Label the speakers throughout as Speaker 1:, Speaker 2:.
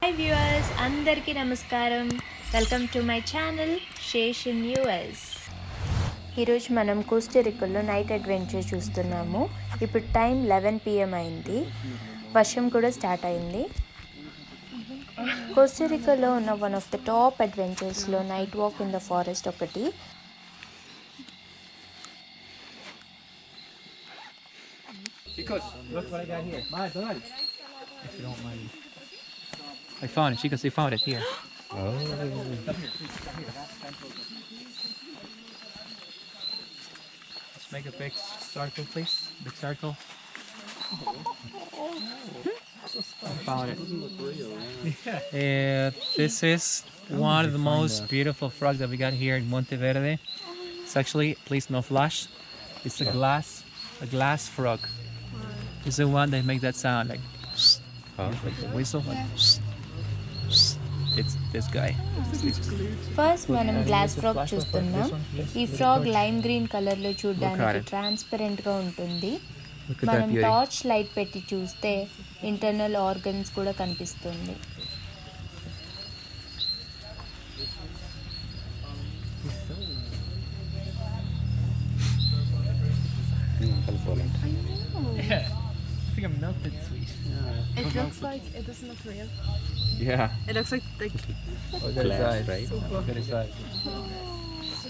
Speaker 1: Hi viewers, అందరికీ నమస్కారం. Welcome to my channel Shesh in US. ఈరోజు మనం కోస్టరికాలో నైట్ అడ్వెంచర్ చూస్తున్నాము. ఇప్పుడు టైం 11 PM అయింది. వర్షం కూడా స్టార్ట్ అయింది. కోస్టరికాలో ఉన్న వన్ ఆఫ్ ద టాప్ అడ్వెంచర్స్లో night walk in the forest ఒకటి.
Speaker 2: Chicos, look what I got here. My bud. If you don't mind. I found it, Chicos. They found it here. Oh. Come here, please. Come here. Let's make a big circle, please. Big circle. I found it. This is one of the most beautiful frogs that we got here in Monteverde. It's actually, please no flash. It's a glass frog. It's the one that makes that sound like the whistle. It's this guy.
Speaker 1: First మనం glass frog చూస్తున్నాం. ఈ frog lime green కలర్లో చూడడానికి ట్రాన్స్పరెంట్గా ఉంటుంది. మనం torch light పెట్టి చూస్తే ఇంటర్నల్ ఆర్గన్స్ కూడా కనిపిస్తుంది.
Speaker 2: I think I'm melted sweet.
Speaker 3: It looks like it doesn't look real.
Speaker 2: Yeah.
Speaker 3: It looks like
Speaker 2: Glass, right?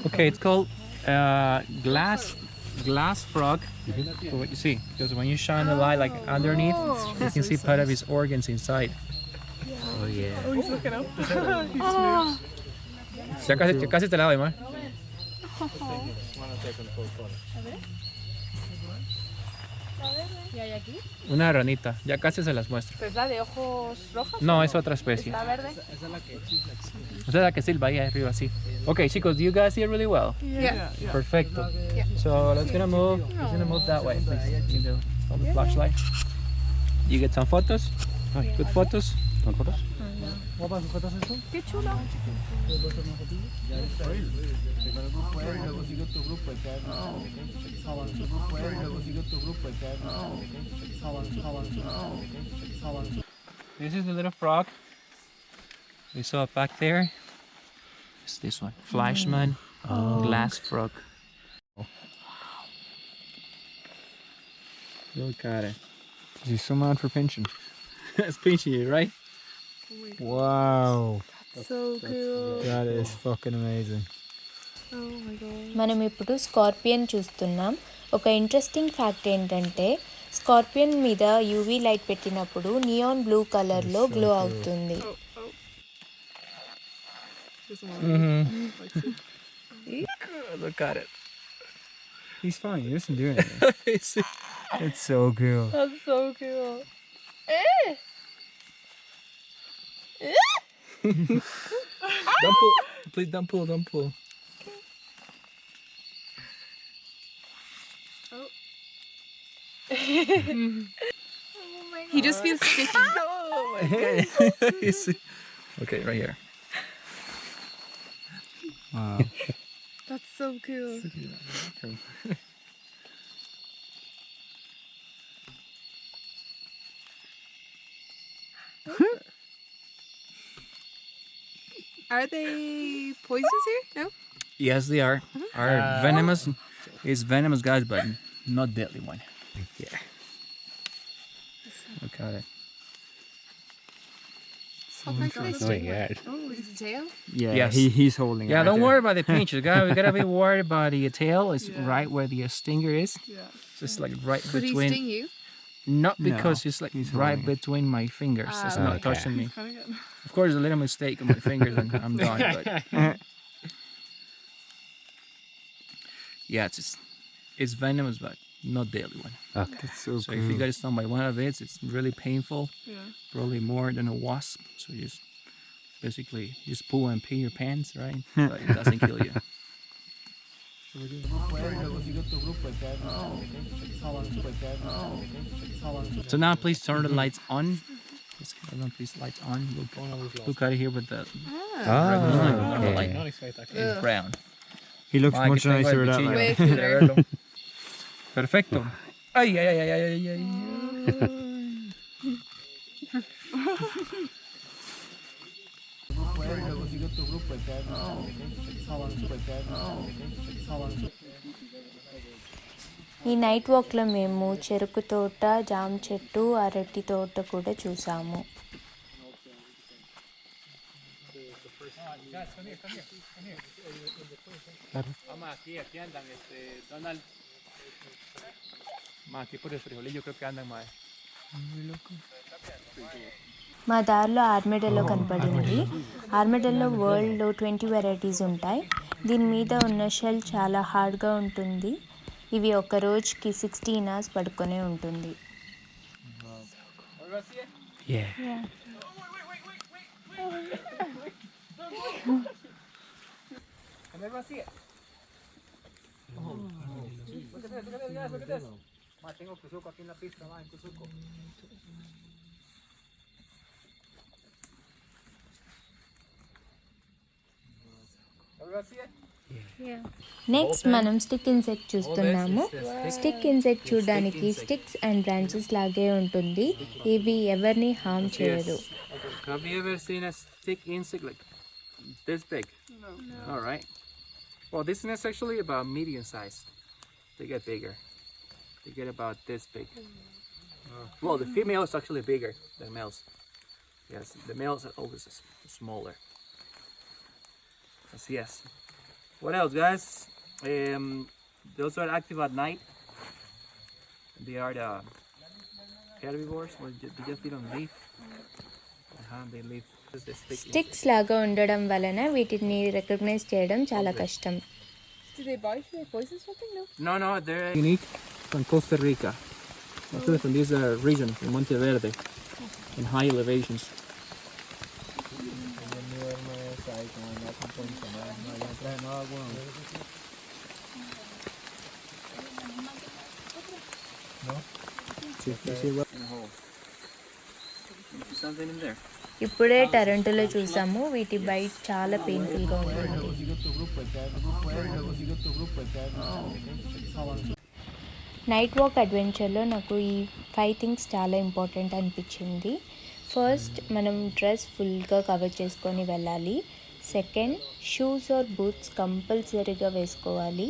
Speaker 2: Okay, it's called glass frog. So what you see, because when you shine the light like underneath, you can see part of his organs inside. Oh yeah.
Speaker 3: Oh, he's looking up.
Speaker 2: Ya casi te la doy, ma.
Speaker 3: ¿Y hay aquí?
Speaker 2: Una ranita, ya casi se las muestro.
Speaker 3: ¿Es la de ojos rojos?
Speaker 2: No, es otra especie.
Speaker 3: ¿La verde?
Speaker 2: O sea, la que silba ahí arriba, así. Okay, chicos, do you guys see it really well?
Speaker 3: Yeah.
Speaker 2: Perfecto.
Speaker 3: Yeah.
Speaker 2: So let's gonna move that way, please. You do on the flashlight. You get some photos? Good photos? ¿Son fotos?
Speaker 3: Qué chulo.
Speaker 2: This is the little frog. We saw it back there. It's this one. Flashman glass frog. Look at it.
Speaker 4: He's so mad for pinching.
Speaker 2: It's pinching you, right?
Speaker 4: Wow.
Speaker 3: So cool.
Speaker 4: That is fucking amazing.
Speaker 3: Oh my god.
Speaker 1: మనం ఇప్పుడు scorpion చూస్తున్నాం. ఒక interesting fact ఏంటంటే scorpion మీద UV light పెట్టినప్పుడు neon blue కలర్లో glow అవుతుంది.
Speaker 2: Look at it.
Speaker 4: He's fine. He doesn't do anything. It's so cool.
Speaker 3: That's so cool.
Speaker 2: Don't pull. Please don't pull. Don't pull.
Speaker 3: He just feels sticky.
Speaker 2: Oh my god. Okay, right here.
Speaker 4: Wow.
Speaker 3: That's so cool. Are they poisonous here? No?
Speaker 2: Yes, they are. Are venomous. It's venomous, guys, but not deadly one. Yeah. Look at it.
Speaker 3: Oh my god.
Speaker 4: Oh my god.
Speaker 3: Oh, is it a tail?
Speaker 4: Yeah,
Speaker 2: Yes.
Speaker 4: he's holding it.
Speaker 2: Yeah,
Speaker 4: right
Speaker 2: don't
Speaker 4: there.
Speaker 2: worry about the pinches, guys. We gotta be worried about the tail. It's right where the stinger is.
Speaker 3: Yeah.
Speaker 2: Just like right
Speaker 3: Could
Speaker 2: between.
Speaker 3: he sting you?
Speaker 2: Not
Speaker 4: No,
Speaker 2: because it's like
Speaker 4: he's
Speaker 2: right
Speaker 4: holding it.
Speaker 2: between my fingers. It's not
Speaker 3: okay.
Speaker 2: touching me.
Speaker 3: Kind of good.
Speaker 2: Of course, a little mistake on my fingers and I'm done. But yeah, it's venomous, but not deadly one.
Speaker 4: That's so
Speaker 2: So
Speaker 4: cool.
Speaker 2: if you get stung by one of it, it's really painful.
Speaker 3: Yeah.
Speaker 2: Probably more than a wasp. So you just basically just pull and pee your pants, right? But it doesn't kill you. So now please turn the lights on. Let's get everyone please lights on. Look at it here with the regular light. It's brown.
Speaker 4: He looks
Speaker 2: Ah,
Speaker 4: much
Speaker 2: que tengo
Speaker 4: nicer
Speaker 2: el
Speaker 4: that
Speaker 2: cuchillo.
Speaker 4: way.
Speaker 3: Way cooler.
Speaker 2: Verlo. Perfecto. Ay, ay, ay, ay, ay, ay, ay.
Speaker 1: ఈ night వాక్లో మేము చెరుకు తోట, జామ చెట్టు, అరటి తోట కూడా చూసాము.
Speaker 2: Aquí andan, Donald. Aquí por el frijolillo creo que andan más.
Speaker 1: మా దారిలో ఆర్మెడెల్లో కనపడింది. ఆర్మెడెల్లో వరల్డ్లో 20 వెరైటీస్ ఉంటాయి. దీని మీద ఉన్న షెల్ చాలా హార్డ్గా ఉంటుంది. ఇవి ఒక రోజుకి 16 hours పడుకొనే ఉంటుంది.
Speaker 2: Yeah. Tengo Cuzuco aquí en la pista, va, en Cuzuco.
Speaker 1: Next మనం స్టిక్ ఇన్సెక్ట్ చూస్తున్నాము. స్టిక్ ఇన్సెక్ట్ చూడడానికి స్టిక్స్ అండ్ బ్రాంచెస్ లాగే ఉంటుంది. ఇవి ఎవరిని హార్మ్ చేయదు.
Speaker 2: Have you ever seen a stick insect like this big? No. All right. Well, this is actually about medium size. They get bigger. They get about this big. Well, the female is actually bigger than males. Yes, the males are always smaller. Yes. What else, guys? Those are active at night. They are the herbivores. Well, they just feed on leaf. They leave.
Speaker 1: Sticks లాగా ఉండడం వలన వీటిని recognise చేయడం చాలా కష్టం.
Speaker 3: Do they bite? Do they poison something? No.
Speaker 2: No, they're unique from Costa Rica. Actually, from this region, in Monteverde, in high elevations. Something in there.
Speaker 1: ఇప్పుడే టొరంటోలో చూసాము. వీటి బైట్ చాలా పెయిన్ఫుల్గా ఉంటుంది. నైట్ వాక్ అడ్వెంచర్లో నాకు ఈ 5 things చాలా ఇంపార్టెంట్ అనిపించింది. First, మనం డ్రెస్ ఫుల్గా కవర్ చేసుకొని వెళ్ళాలి. సెకండ్, షూస్ ఆర్ బూట్స్ కంపల్సరీగా వేసుకోవాలి.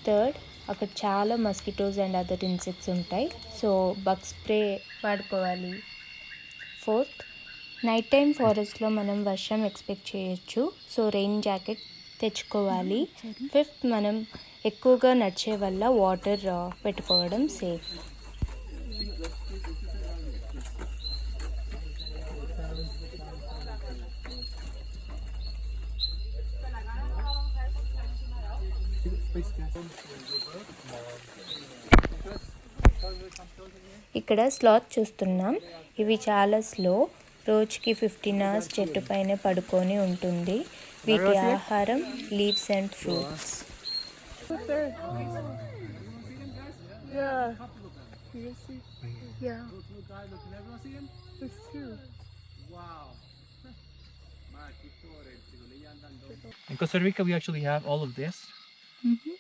Speaker 1: థర్డ్, అక్కడ చాలా మస్కిటోస్ అండ్ అదర్ ఇన్సెక్ట్స్ ఉంటాయి, సో బగ్ స్ప్రే వాడుకోవాలి. ఫోర్త్, నైట్ టైం ఫారెస్ట్లో మనం వర్షం ఎక్స్పెక్ట్ చేయొచ్చు, సో రెయిన్ జాకెట్ తెచ్చుకోవాలి. ఫిఫ్త్, మనం ఎక్కువగా నడిచే వల్ల వాటర్ పెట్టుకోవడం సేఫ్. ఇక్కడ స్లాత్ చూస్తున్నాం. ఇవి చాలా స్లో. రోజుకి 15 hours చెట్టు పైన పడుకొని ఉంటుంది. వీటి ఆహారం leaves and fruits.
Speaker 2: In Costa Rica, we actually have all of this.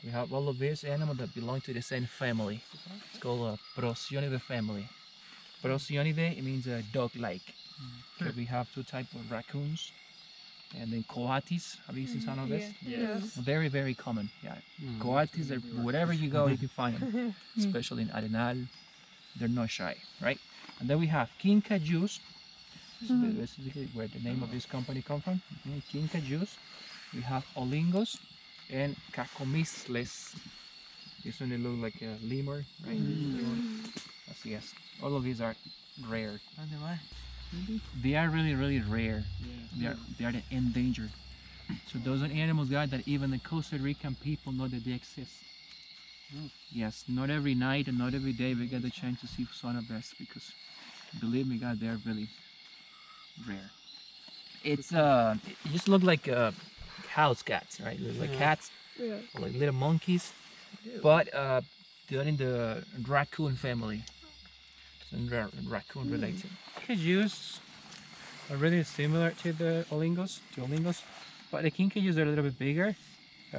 Speaker 2: We have all of these animals that belong to the same family. It's called a Procyon family. Procyonidae, it means dog-like. Okay, we have 2 types of raccoons, and then coatis. Have you seen some of this?
Speaker 3: Yes.
Speaker 2: Very, very common. Yeah, coatis are wherever you go, you can find them. Especially in Arenal, they're not shy, right? And then we have Kinkajous. Basically, where the name of this company come from. Kinkajous. We have olingos and cacomisles. This one they look like a lemur, right? Yes, all of these are rare. They are really, really rare. They are endangered. So those are animals, guys, that even the Costa Rican people know that they exist. Yes, not every night and not every day we get the chance to see some of this, because believe me, guys, they are really rare. It's it just look like house cats, right? Like cats, or like little monkeys, but they're in the raccoon family. Raccoon related. Kinkajous are really similar to the olingos, but the kinkajous are a little bit bigger,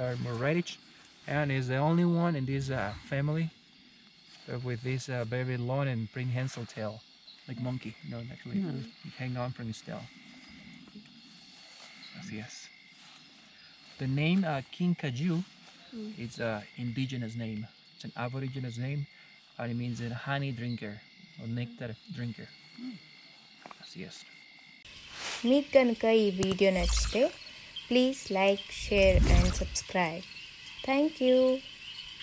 Speaker 2: are more reddish, and is the only one in this family with this very long and prehensile tail, like monkey. You know, actually, you hang on from his tail. Yes. The name Kinkajou, it's an indigenous name. It's an aboriginal name, and it means a honey drinker or nectar drinker. Así es.
Speaker 1: మీకు కనుక ఈ video నచ్చితే please like share and subscribe. Thank you.